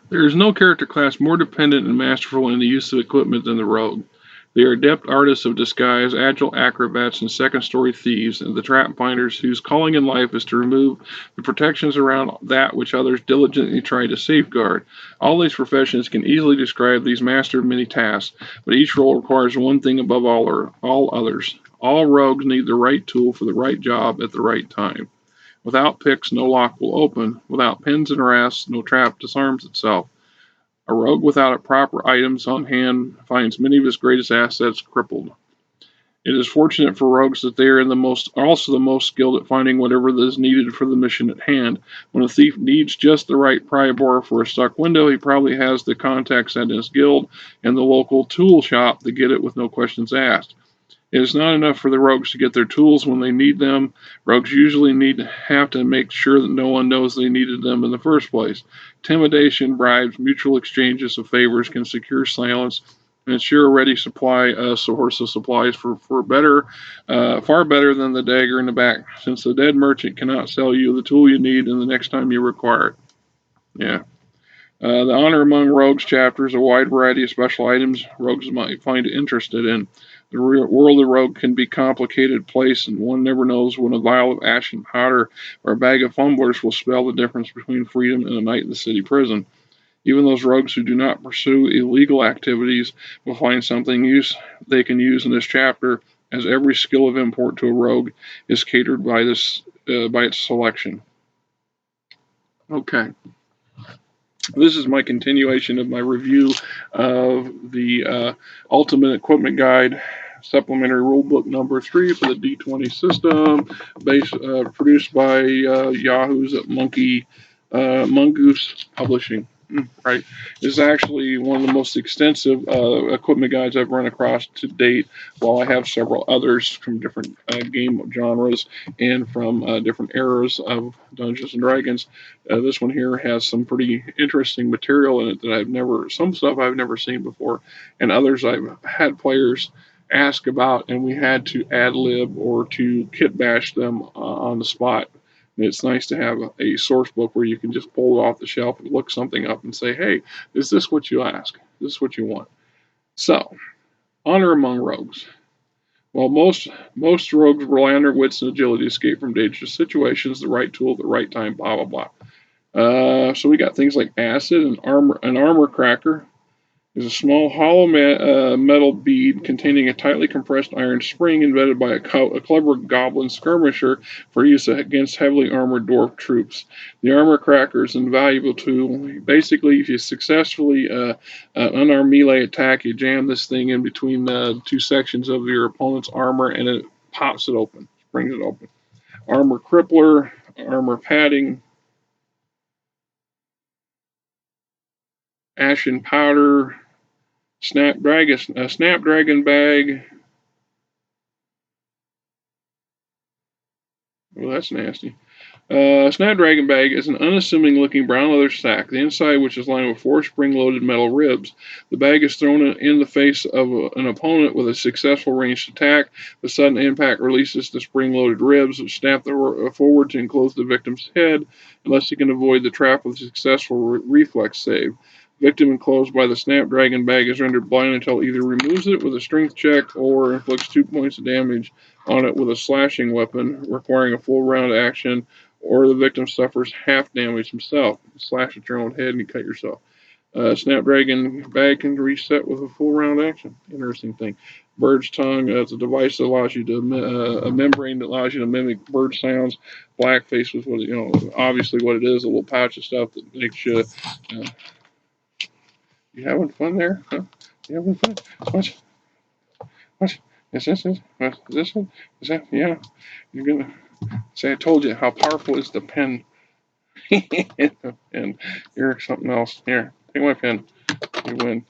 There is no character class more dependent and masterful in the use of equipment than the rogue. They are adept artists of disguise, agile acrobats, and second-story thieves, and the trap finders whose calling in life is to remove the protections around that which others diligently try to safeguard. All these professions can easily describe these master of many tasks, but each role requires one thing above all others. All rogues need the right tool for the right job at the right time. Without picks, no lock will open. Without pins and rasps, no trap disarms itself. A rogue without proper items on hand finds many of his greatest assets crippled. It is fortunate for rogues that they are also the most skilled at finding whatever is needed for the mission at hand. When a thief needs just the right pry bar for a stuck window, he probably has the contacts at his guild and the local tool shop to get it with no questions asked. It is not enough for the rogues to get their tools when they need them. Rogues usually have to make sure that no one knows they needed them in the first place. Intimidation, bribes, mutual exchanges of favors can secure silence and ensure a ready source of supplies far better than the dagger in the back, since the dead merchant cannot sell you the tool you need in the next time you require it. Yeah. The Honor Among Rogues chapter is a wide variety of special items rogues might find interested in. The world of rogue can be a complicated place, and one never knows when a vial of ashen powder or a bag of fumblers will spell the difference between freedom and a night in the city prison. Even those rogues who do not pursue illegal activities will find they can use in this chapter, as every skill of import to a rogue is catered by its selection. Okay. This is my continuation of my review of the Ultimate Equipment Guide, Supplementary Rulebook number 3 for the D20 system, produced by Yahoo's Mongoose Publishing. Right, this is actually one of the most extensive equipment guides I've run across to date. While I have several others from different game genres and from different eras of Dungeons and Dragons, this one here has some pretty interesting material in it that some stuff I've never seen before, and others I've had players ask about, and we had to ad lib or to kit bash them on the spot. And it's nice to have a source book where you can just pull it off the shelf and look something up and say, hey, is this what you ask? Is this what you want? So, honor among rogues. While most rogues rely on their wits and agility to escape from dangerous situations, the right tool at the right time, blah blah blah. So we got things like acid and armor cracker, is a small hollow metal bead containing a tightly compressed iron spring invented by a clever goblin skirmisher for use against heavily armored dwarf troops. The armor cracker is an invaluable tool. Basically, if you successfully unarmed melee attack, you jam this thing in between the two sections of your opponent's armor and it pops it open, springs it open. Armor crippler, armor padding, ashen powder, snapdragon bag. Well, that's nasty. Snapdragon bag is an unassuming looking brown leather sack, the inside which is lined with 4 spring loaded metal ribs. The bag is thrown in the face of an opponent with a successful ranged attack. The sudden impact releases the spring loaded ribs, which snap forward to enclose the victim's head, unless he can avoid the trap with a successful reflex save. Victim enclosed by the Snapdragon bag is rendered blind until either removes it with a strength check or inflicts 2 points of damage on it with a slashing weapon, requiring a full round action, or the victim suffers half damage himself. Slash at your own head and you cut yourself. Snapdragon bag can reset with a full round action. Interesting thing. Bird's tongue is a device that allows you to a membrane that allows you to mimic bird sounds. Blackface was obviously what it is, a little pouch of stuff that makes you. You having fun there? Huh? You having fun? What? What? Is this it? Is this it? Is that? Yeah. You're gonna say I told you how powerful is the pen. And you're something else. Here, take my pen. You win.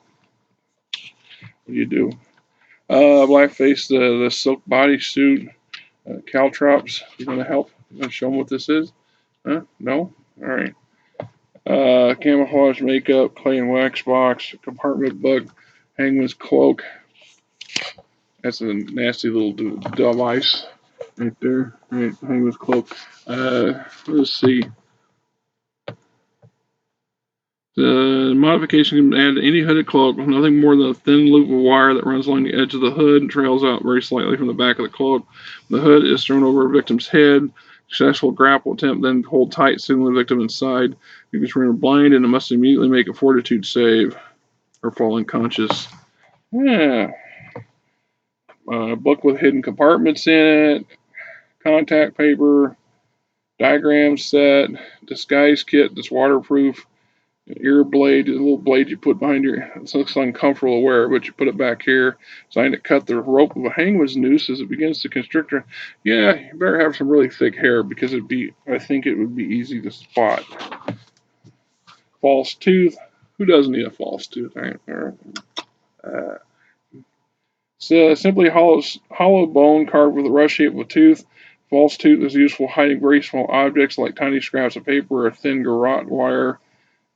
What do you do? Blackface, the silk bodysuit, caltrops. You gonna help? You gonna show them what this is? Huh? No? All right. Camouflage makeup, clay and wax box, compartment bug, hangman's cloak. That's a nasty little device right there. Right, hangman's cloak. Let's see. The modification can add any hooded cloak with nothing more than a thin loop of wire that runs along the edge of the hood and trails out very slightly from the back of the cloak. The hood is thrown over a victim's head. Successful grapple attempt, then hold tight, signaling the victim inside. Victims remain blind and must immediately make a fortitude save or fall unconscious. Yeah. A book with hidden compartments in it, contact paper, diagram set, disguise kit that's waterproof, an ear blade, a little blade you put behind your. It looks uncomfortable to wear, but you put it back here. Designed to cut the rope of a hangman's noose as it begins to constrict her. Yeah, you better have some really thick hair because I think it would be easy to spot. False tooth. Who doesn't need a false tooth? So simply hollow bone carved with a rush shape of a tooth. False tooth is useful for hiding very small objects like tiny scraps of paper or thin garrote wire.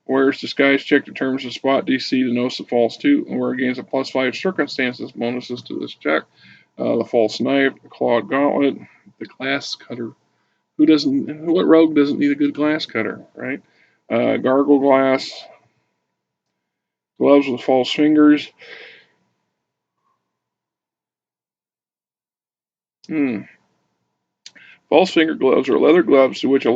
Wearer's disguise check determines the spot DC to notice the false tooth, and wearer gains a +5 circumstances bonuses to this check. The false knife, the clawed gauntlet, the glass cutter. What rogue doesn't need a good glass cutter, right? Gargle glass, gloves with false fingers. False finger gloves are leather gloves to which a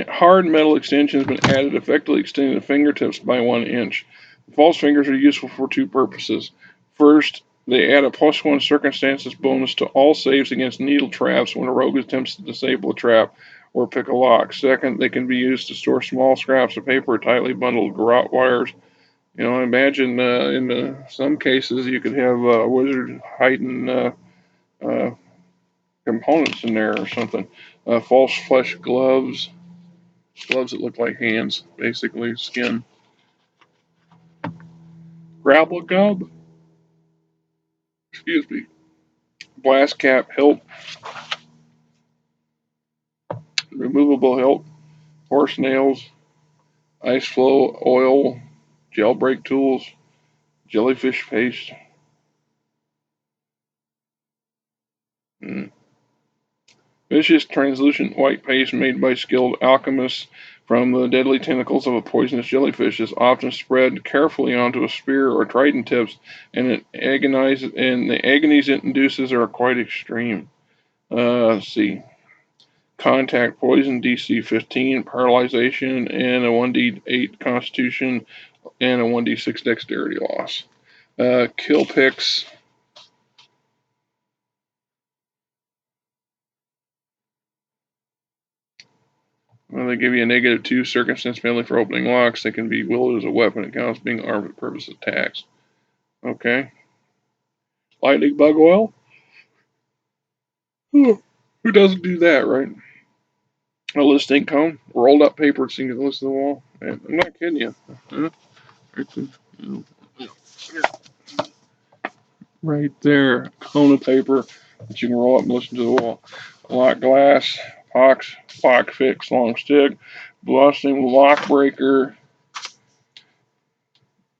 hard metal extension has been added, effectively extending the fingertips by 1 inch. The false fingers are useful for 2 purposes. First, they add a +1 circumstances bonus to all saves against needle traps when a rogue attempts to disable a trap or pick a lock. Second, they can be used to store small scraps of paper or tightly bundled garrote wires. I imagine in some cases you could have a wizard hiding components in there or something. False flesh gloves that look like hands, basically skin. Grapple gum, excuse me. Blast cap hilt, removable hilt, horse nails, ice flow oil, gel break tools, jellyfish paste. Vicious translucent white paste made by skilled alchemists from the deadly tentacles of a poisonous jellyfish is often spread carefully onto a spear or trident tips, and the agonies it induces are quite extreme. Let's see. Contact poison, DC 15, paralyzation, and a 1d8 constitution, and a 1d6 dexterity loss. Kill picks. Well, they give you a -2 circumstance penalty for opening locks. They can be wielded as a weapon. It counts being armed for the purpose of attacks. Okay. Lightning bug oil. Who doesn't do that, right? A listing cone, rolled up paper, seen to the list of the wall. I'm not kidding you. Right there, cone of paper that you can roll up and listen to the wall. Lock glass, lock fix, long stick, blasting lock breaker,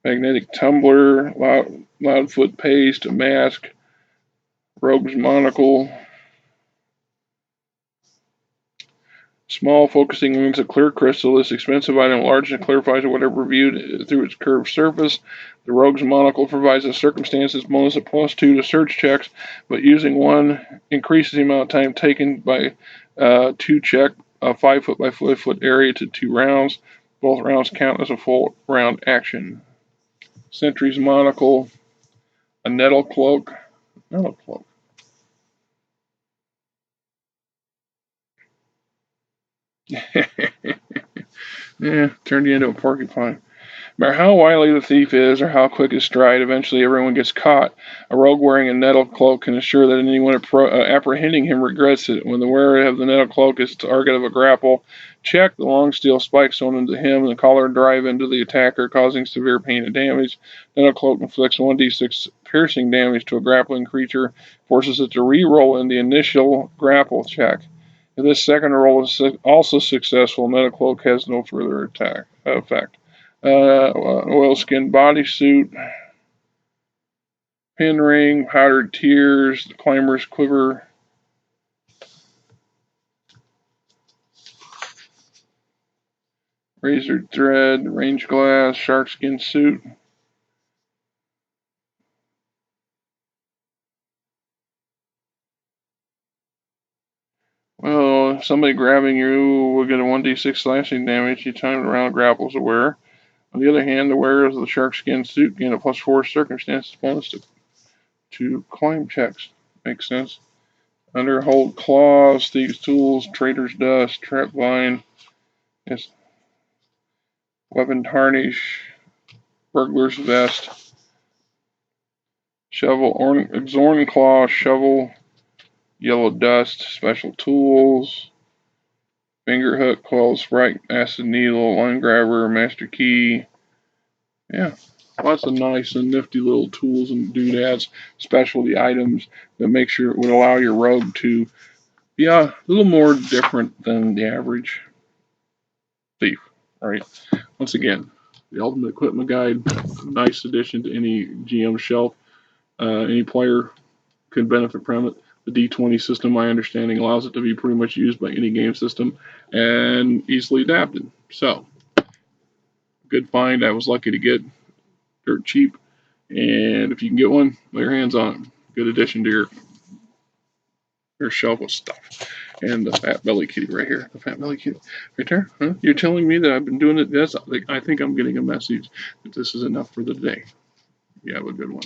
magnetic tumbler, loudfoot paste, a mask, rogue's monocle, small focusing lens of clear crystal. This expensive item enlarges and clarifies whatever viewed through its curved surface. The rogue's monocle provides a circumstances bonus of +2 to search checks, but using one increases the amount of time taken by 2 check a 5 foot by 5 foot area to 2 rounds. Both rounds count as a full round action. Sentry's monocle, a nettle cloak. Yeah, turned you into a porcupine. No matter how wily the thief is or how quick his stride, eventually everyone gets caught. A rogue wearing a nettle cloak can assure that anyone apprehending him regrets it. When the wearer of the nettle cloak is the target of a grapple check, the long steel spikes thrown into him and the collar drive into the attacker, causing severe pain and damage. Nettle cloak inflicts 1d6 piercing damage to a grappling creature, forces it to re-roll in the initial grapple check. If this second roll is also successful, nettle cloak has no further effect. Oilskin bodysuit, pin ring, powdered tears, the climber's quiver. razor thread, range glass, shark skin suit. Well, somebody grabbing you will get a 1d6 slashing damage each time the round grapples a wearer. On the other hand, the wearers of the shark skin suit gain a +4 circumstances bonus to climb checks. Makes sense. Underhold claws, thieves' tools, trader's dust, trap vine, yes, weapon tarnish, burglar's vest, shovel, exorn claw, shovel, yellow dust, special tools, finger hook, coil sprite, acid needle, line grabber, master key. Yeah, lots of nice and nifty little tools and doodads, specialty items that make sure it would allow your rogue to be a little more different than the average thief, right? Once again, the Ultimate Equipment Guide, nice addition to any GM shelf. Any player can benefit from it. The D20 system, my understanding, allows it to be pretty much used by any game system and easily adapted. So, good find. I was lucky to get dirt cheap. And if you can get one, lay your hands on it. Good addition to your shelf of stuff. And the fat belly kitty right here. The fat belly kitty right there. Huh? You're telling me that I've been doing it? Yes, I think I'm getting a message that this is enough for the day. You have a good one.